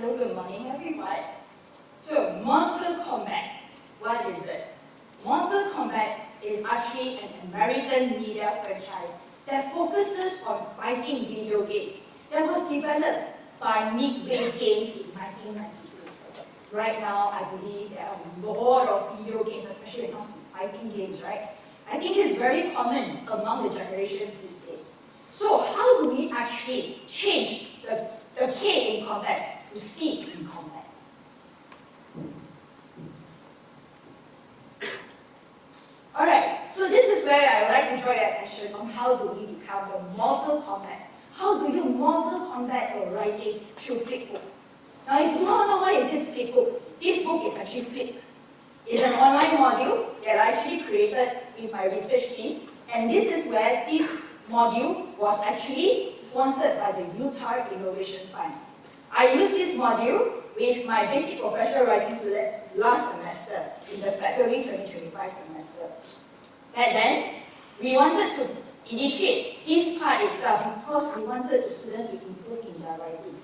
Hello, good morning everyone. So, Mortal Kombat, what is it? Mortal Kombat is actually an American media franchise that focuses on fighting video games that was developed by Midway Games in 1992. Right now, I believe there are a lot of video games, especially when it comes to fighting games, right? I think it's very common among the generation these days. So how do we actually change the K in combat to C in combat? Alright, so this is where I would like to draw your attention on how do we become the Mortal Kombat. How do you Mortal Kombat your writing through flipbook? Now if you don't know what is this book is actually Flip. It's an online module that I actually created with my research team, and this is where this module was actually sponsored by the TEDxUTAR Innovation Fund. I used this module with my basic professional writing students last semester, in the February 2025 semester. Back then, we wanted to initiate this part itself because we wanted the students to improve in their writing.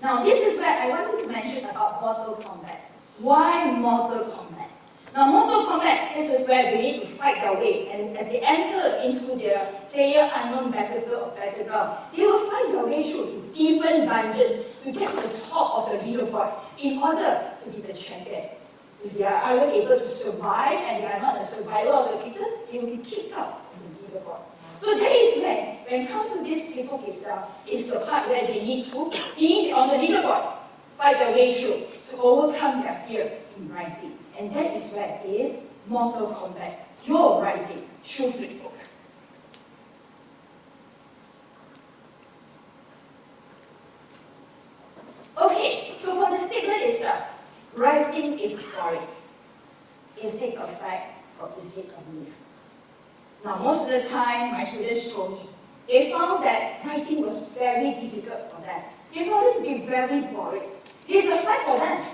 Now, this is where I wanted to mention about Mortal Kombat. Why Mortal Kombat? Now, Mortal Kombat, this is where they need to fight their way, and as they enter into their player-unknown battlefield or battleground, they will fight their way through to different dungeons to get to the top of the leaderboard in order to be the champion. If they are unable to survive and they are not the survivor of the fittest, they will be kicked out of the leaderboard. So that is when it comes to this playbook itself, is the part where they need to be on the leaderboard, fight their way through to overcome their fear in writing. And that is where it is Mortal Kombat, your writing through flipbook. Okay, so for the statement itself, writing is boring. Is it a fact or is it a myth? Now, most of the time, my students told me, they found that writing was very difficult for them. They found it to be very boring. It is a fact for them.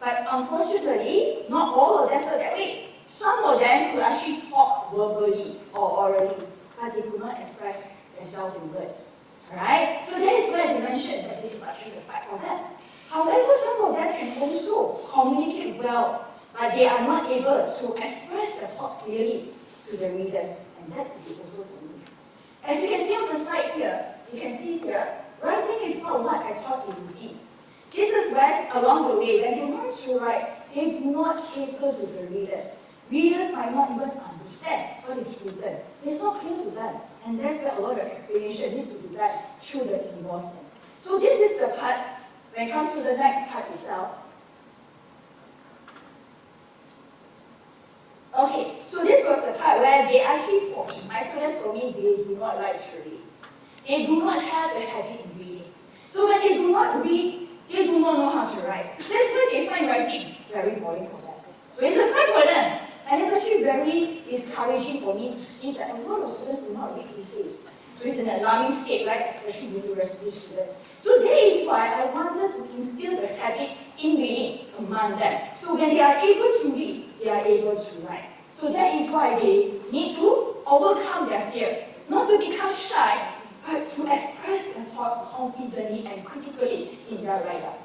But unfortunately, not all of them felt that way. Some of them could actually talk verbally or orally, but they could not express themselves in words. Alright? So that is where they mentioned that this is actually the fact for them. However, some of them can also communicate well, but they are not able to express their thoughts clearly to the readers, and that is also for me. As you can see on the slide here, you can see here, writing is not what I thought it would be. This is where, along the way, when you learn to write, they do not cater to the readers. Readers might not even understand what is written. It's not clear to them. And that's where a lot of explanation needs to be done through the involvement. So this is the part, when it comes to the next part itself. Okay, so this was the part where they actually told me, my students told me they do not like to read. They do not have the habit in reading. So when they do not read, they do not know how to write. That's why they find writing very boring for them. So it's a fact for them. And it's actually very discouraging for me to see that a lot of students do not read these days. So it's an alarming state, right? Especially university students. So that is why I wanted to instill the habit in reading among them. So when they are able to read, they are able to write. So that is why they need to overcome their fear. Not to become shy, but to express their thoughts confidently and critically in their write-up.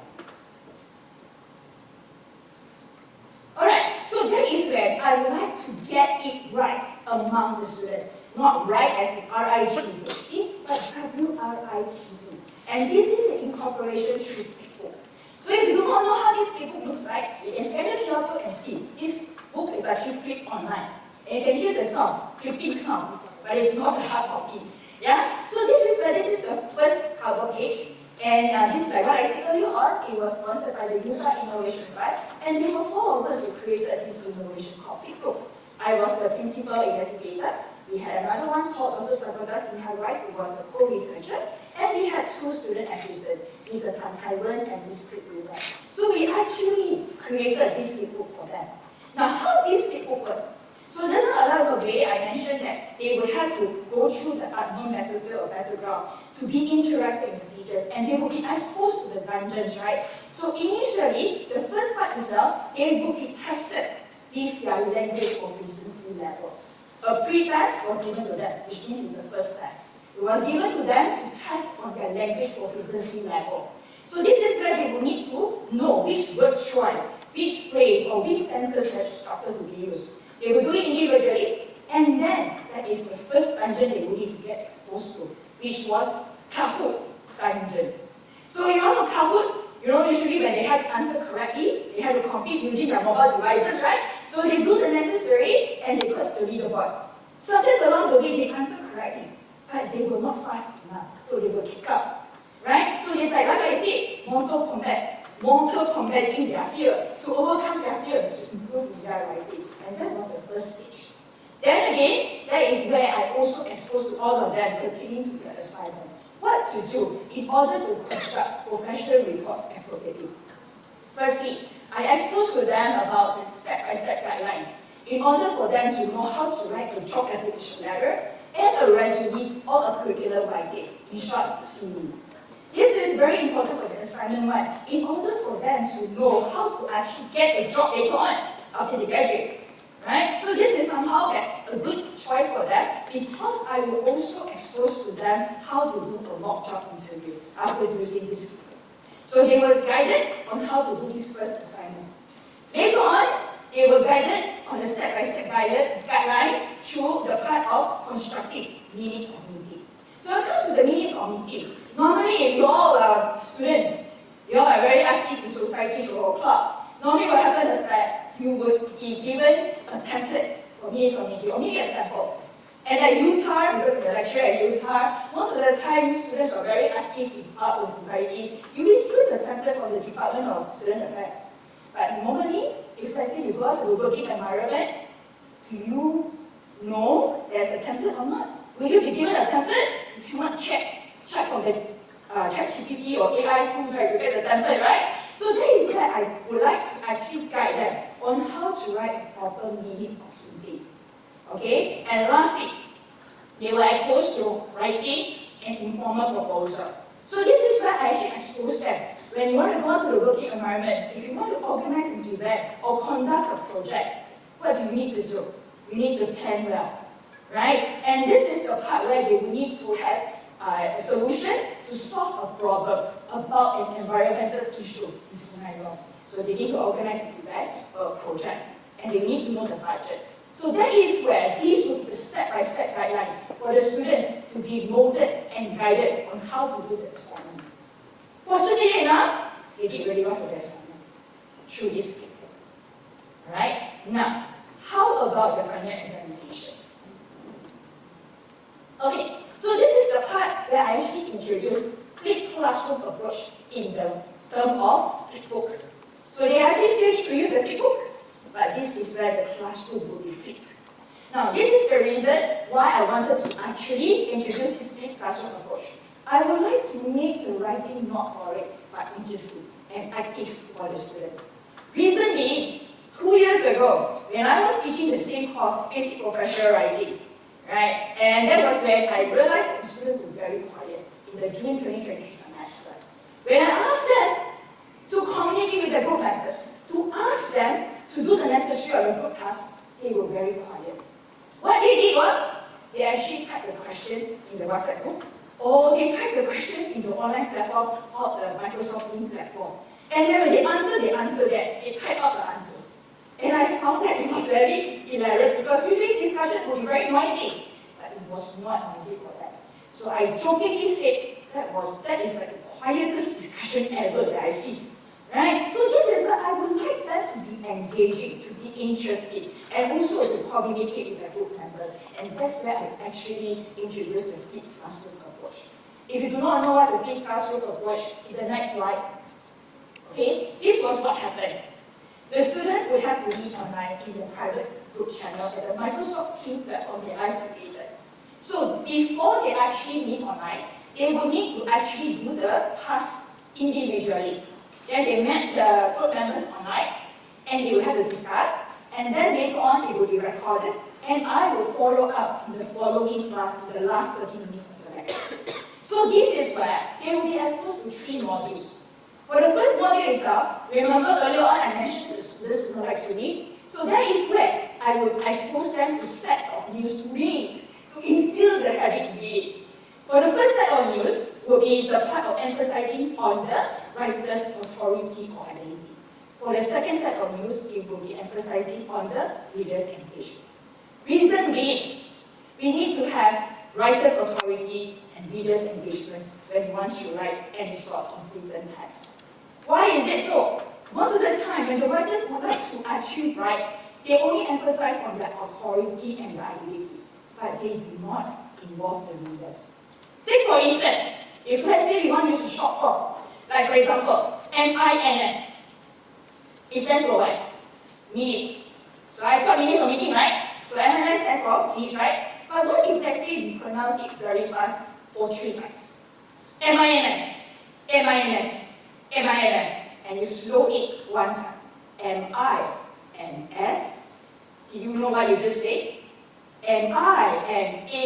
Alright, so that is when I would like to get it right among the students. Not right as in R-I-G-H-T, but W-R-I-T-E. And this is an incorporation through flipbook. So if you do not know how this flipbook looks like, you can scan the QR code and see. This book is actually flipped online. And you can hear the sound, flipping sound, but it's not a hard copy. Yeah? So this is the first cover page. And this, like what I said earlier on, it was sponsored by the TEDxUTAR Innovation Fund. And there were 4 of us who created this innovation called flipbook. I was the principal investigator. We had another one called Dr. Sabata Sinha Wright, who was the co-researcher. And we had 2 student assistants, Mr. Tan Taiwan and Ms. Krit. So we actually created this flipbook for them. Now, how this flipbook works? So then along the way, I mentioned that they would have to go through the unknown battlefield or battleground to be interactive with features, and they will be exposed to the dungeons, right? So initially, the first part itself, they will be tested with their language proficiency level. A pre-test was given to them, which means it's the first test. It was given to them to test on their language proficiency level. So this is where they will need to know which word choice, which phrase, or which sentence structure to be used. They will do it individually, and then that is the first dungeon they will need to get exposed to, which was Kahoot dungeon. So you know Kahoot, usually when they have to answer correctly, they have to compete using their mobile devices, right? So they do the necessary, and they go to the leaderboard. Sometimes along the way, they answer correctly, but they were not fast enough, so they will kick up, right? So it's like I said, mortal combating their fear, to overcome their fear, to improve in their writing. And that was the first stage. Then again, that is where I also exposed to all of them pertaining to their assignments. What to do in order to construct professional reports appropriately. Firstly, I exposed to them about the step-by-step guidelines in order for them to know how to write a job application letter and a resume or a curriculum writing, in short, CV. This is very important for the assignment one, in order for them to know how to actually get the job they want after they graduate. Right? So this is somehow a good choice for them, because I will also expose to them how to do a mock job interview after using this video. So they were guided on how to do this first assignment. Later on, they were guided on the step-by-step guidelines through the part of constructing minutes of meeting. So when it comes to the minutes of meeting, normally if you all are students, you all are very active in societies or clubs, normally what happens is that you would be given a template for minutes of meeting, or maybe a sample. And at TEDxUTAR, because of the lecture at TEDxUTAR, most of the time students are very active in arts or societies. You will fill the template from the Department of Student Affairs. But normally, if let's say you go out to the working environment, do you know there's a template or not? Will you be given a template? You cannot check from the ChatGPT or AI tools, right, to get the template, right? So that is where I would like to actually guide them on how to write a proper minutes of meeting. Okay? And lastly, they were exposed to writing an informal proposal. So this is where I actually expose them. When you want to go into the working environment, if you want to organize an event or conduct a project, what do you need to do? You need to plan well, right? And this is the part where they will need to have a solution to solve a problem about an environmental issue in scenario. So they need to organize an event or a project, and they need to know the budget. So that is where these would be the step-by-step guidelines for the students to be molded and guided on how to do the assignments. Fortunately enough, they did really well for their assignments through this paper. Alright? Now, how about the final examination? Okay, so this is the part where I actually introduced flipped classroom approach in the term of flipbook. So they actually still need to use the flipbook, but this is where the classroom will be flipped. Now, this is the reason why I wanted to actually introduce this flipped classroom approach. I would like to make the writing not boring, but interesting and active for the students. Reason being, 2 years ago, when I was teaching the same course, basic professional writing, right? And that was when I realized that the students were very quiet in the June 2023 semester. When I asked them to communicate with their group members, to ask them to do the necessary of the group task, they were very quiet. What they did was, they actually typed the question in the WhatsApp group, or they typed the question in the online platform called the Microsoft Teams platform. And then when they answered that, they typed out the answers. And I found that it was very hilarious, because usually discussion would be very noisy, but it was not noisy for them. So I jokingly said that is like the quietest discussion ever that I see. Right? So this is what I would like them to be engaging, to be interested, and also to communicate with their group members. And that's where I actually introduced the flipped classroom approach. If you do not know what's a flipped classroom approach, in the next slide, okay, this was what happened. The students will have to meet online in the private group channel at the Microsoft Teams platform that I created. So before they actually meet online, they will need to actually do the task individually. Then they met the group members online, and they will have to discuss, and then later on it will be recorded, and I will follow up in the following class in the last 30 minutes of the lecture. So this is where they will be exposed to 3 modules. For the first module itself, remember earlier on I mentioned the students who don't like to read. So that is where I would expose them to sets of news to read, to instill the habit to read. For the first set of news will be the part of emphasizing on the writer's authority or ability. For the second set of news, it will be emphasizing on the reader's engagement. Reason being, we need to have writer's authority and reader's engagement when we want to write any sort of written text. Why is it so? Most of the time, when the writers would like to actually write, they only emphasize on their authority and their ability, but they do not involve the readers. Take for instance, if let's say we want to use a short form, like for example, MINS. It stands for what? Minutes. So I thought minutes of meeting, right? So MINS stands for minutes, right? But what if let's say we pronounce it very fast for 3 times? MINS, MINS, MINS, and you slow it 1 time. M-I-N-S. Do you know what you just said? M-I-N-A-S-S.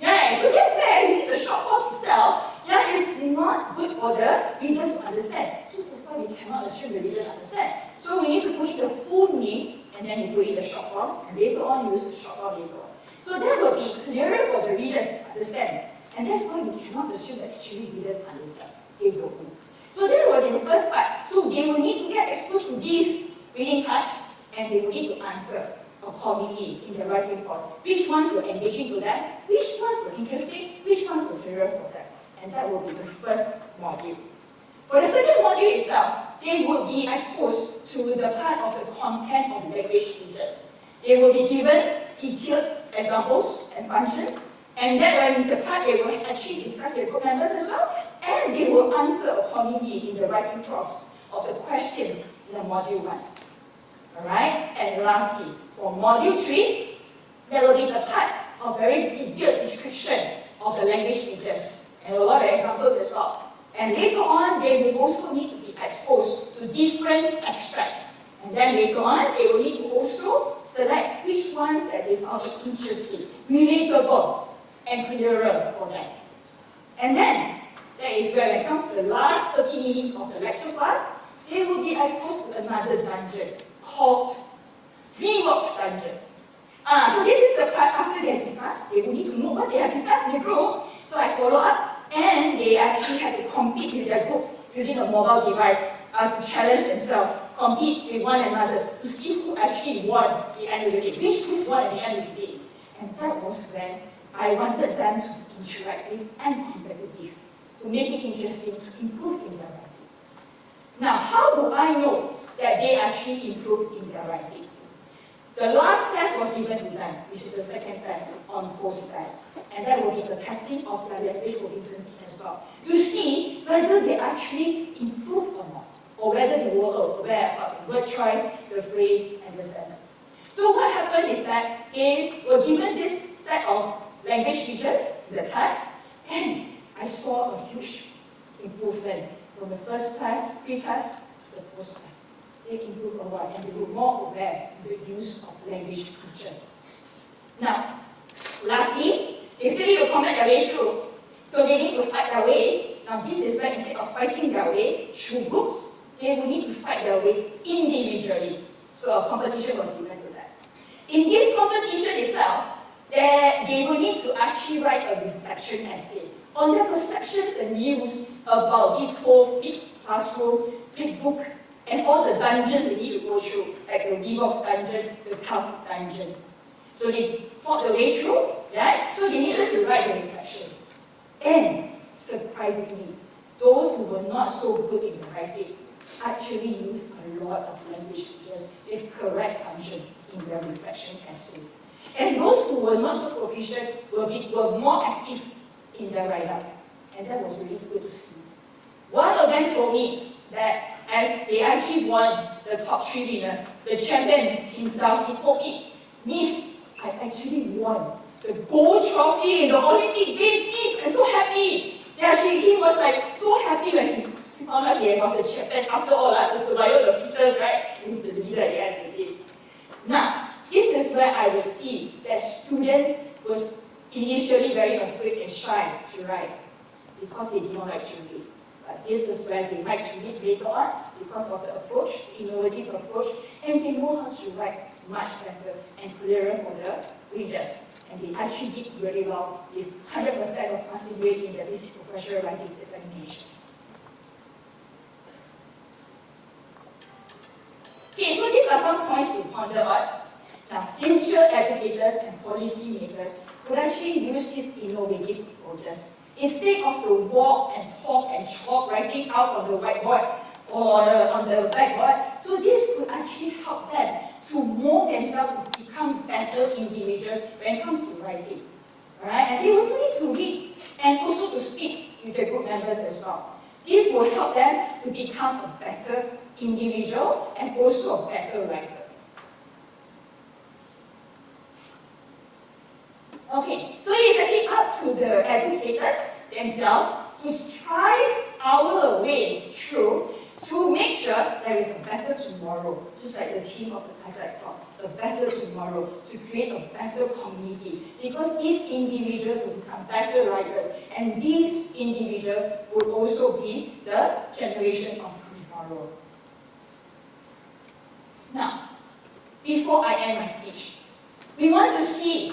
Yeah, so that's where you see the short form itself. Yeah, it's not good for the readers to understand. So that's why we cannot assume the readers understand. So we need to put in the full name, and then we put in the short form, and later on use the short form later on. So that will be clearer for the readers to understand. And that's why we cannot assume that actually readers understand. They don't know. So that will be the first part. So they will need to get exposed to these reading types, and they will need to answer accordingly in the writing course. Which ones were engaging to them, which ones were interesting, which ones were clearer for them. And that will be the first module. For the second module itself, they will be exposed to the part of the content of language features. They will be given detailed examples and functions, and that when the part they will actually discuss with group members as well, and they will answer accordingly in the writing prompts of the questions in the module 1. Alright? And lastly, for module 3, there will be the part of very detailed description of the language features, and a lot of examples as well. And later on, they will also need to be exposed to different extracts. And then later on, they will need to also select which ones that they found it interesting, relatable, and clearer for them. And then, that is where when it comes to the last 30 minutes of the lecture class, they will be exposed to another dungeon called VWorks dungeon. So this is the part after they have discussed. They will need to know what they have discussed in the group. So I follow up, and they actually have to compete with their groups using a mobile device to challenge themselves, compete with one another to see who actually won at the end of the day, which group won at the end of the day. And that was when I wanted them to be interactive and competitive, to make it interesting, to improve in their writing. Now, how do I know that they actually improved in their writing? The last test was given to them, which is the second test on post-test. And that will be the testing of their language proficiency as well, to see whether they actually improve or not, or whether they were aware of the word choice, the phrase, and the sentence. So what happened is that they were given this set of language features, the test, and I saw a huge improvement from the first test, pre-test, to the post-test. They improved a lot, and they were more aware of the use of language features. Now, lastly, they still need to combat their way through. So they need to fight their way. Now this is where instead of fighting their way through groups, they will need to fight their way individually. So a competition was given to them. In this competition itself, they will need to actually write a reflection essay on their perceptions and views about this whole flip classroom, flip book, and all the dungeons they need to go through, like the VWorks dungeon, the Tough dungeon. So they fought their way through, right? So they needed to write the reflection. And surprisingly, those who were not so good in the writing actually used a lot of language features with correct functions in their reflection essay. And those who were not so proficient were more active in their write-up. And that was really good to see. One of them told me that as they actually won the top 3 winners, the champion himself, he told me, "Miss, I actually won the gold trophy in the Olympic Games, Miss. I'm so happy." Yeah, he was like so happy when he found out he was the champion. After all, the survival of the fittest, right? He's the leader at the end of the day. Now, this is where I will see that students was initially very afraid and shy to write because they did not like to read. But this is where they like to read later on because of the approach, innovative approach, and they know how to write much better and clearer for the readers. And they actually did very well with 100% of passing rate in their basic professional writing examinations. points to ponder on. Now, future educators and policy makers could actually use these innovative approaches. Instead of the walk and talk and chalk writing out on the whiteboard or on the blackboard, so this could actually help them to mold themselves to become better individuals when it comes to writing. Right? And they also need to read and also to speak with the group members as well. This will help them to become a better individual and also a better writer. Okay, so it is actually up to the educators themselves to strive our way through to make sure there is a better tomorrow, just like the theme of the TEDx talk, a better tomorrow, to create a better community. Because these individuals will become better writers, and these individuals will also be the generation of tomorrow. Now, before I end my speech, we want to see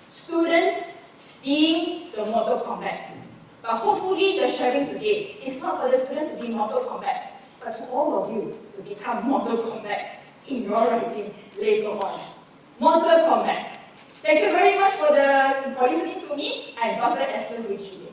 students being the Mortal Kombats. But hopefully the sharing today is not for the students to be Mortal Kombats, but to all of you to become Mortal Kombats in your writing later on. Mortal Kombat. Thank you very much for listening to me. I'm Dr. Esther Chee.